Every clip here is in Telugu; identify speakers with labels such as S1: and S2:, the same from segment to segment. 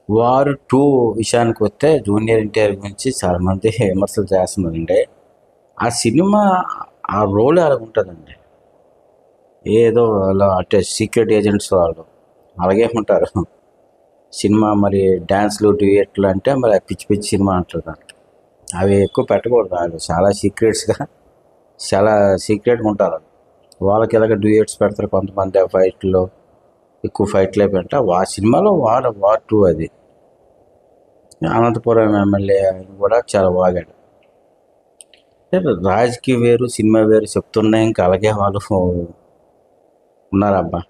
S1: వారు 2 విషయానికి వస్తే జూనియర్ ఎన్టీఆర్ గురించి చాలామంది విమర్శలు చేస్తున్నారండి. ఆ సినిమా ఆ రోల్ అలా ఉంటుందండి. ఏదో అలా అంటే సీక్రెట్ ఏజెంట్స్ వాళ్ళు అలాగే ఉంటారు. సినిమా మరి డ్యాన్స్లు డ్యూయెట్లు అంటే మరి పిచ్చి పిచ్చి సినిమా అంటారు. అవి ఎక్కువ పెట్టకూడదు. వాళ్ళు చాలా సీక్రెట్గా ఉంటారు. వాళ్ళకి ఇలాగ డ్యూయెట్స్ పెడతారు కొంతమంది. ఆ ఫైట్లో ఎక్కువ ఫైట్లే పెట్టా ఆ సినిమాలో వార్ 2 అది. అనంతపురం ఎమ్మెల్యే కూడా చాలా బాగాడు. రాజకీయ వేరు సినిమా వేరు చెప్తున్నాయి. ఇంకా అలాగే వాళ్ళు ఉన్నారబ్బా.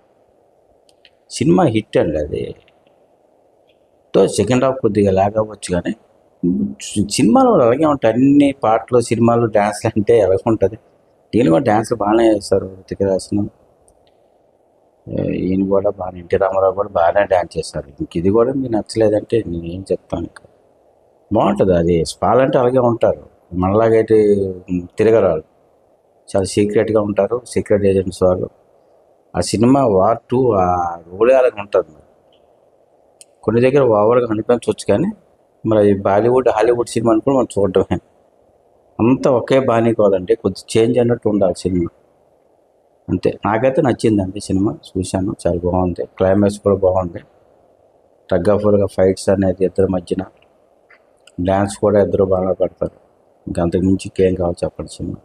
S1: సినిమా హిట్ అండి అది. సెకండ్ హాఫ్ కొద్దిగా లాగ్ అవ్వచ్చు కానీ సినిమాలో అలాగే ఉంటాయి. అన్ని పాటలు సినిమాలు డ్యాన్స్లు అంటే ఎలాగ ఉంటుంది. దీని కూడా డ్యాన్స్లు బాగానే చేస్తారు. రితిక్ రోషన్ ఈయన కూడా బాగానే, ఎన్టీ రామారావు కూడా బాగానే డ్యాన్స్ చేస్తారు. ఇంక ఇది కూడా మీకు నచ్చలేదంటే నేను ఏం చెప్తాను. ఇంకా బాగుంటుంది అది. స్పాలంటే అలాగే ఉంటారు. మనలాగైతే తిరగరు వాళ్ళు. చాలా సీక్రెట్గా ఉంటారు. సీక్రెట్ ఏజెంట్స్ వాళ్ళు. ఆ సినిమా వార్ 2 ఆ రోలే అలాగే ఉంటుంది. కొన్ని దగ్గర ఓవర్గా అనిపించవచ్చు కానీ మరి బాలీవుడ్ హాలీవుడ్ సినిమాని కూడా మనం చూడటమే. అంతా ఒకే బాణీ కాదండి. కొద్ది చేంజ్ అన్నట్టు ఉండాలి సినిమా. అంతే. నాకైతే నచ్చిందండి సినిమా. చూశాను, చాలా బాగుంది. క్లైమాక్స్ కూడా బాగుంది. తగ్గఫుల్గా ఫైట్స్ అనేది ఇద్దరి మధ్యన, డ్యాన్స్ కూడా ఇద్దరు బాగా పెడతారు. ఇంకా అంతకు మించి ఇంకేం కావాలి చెప్పండి సినిమా.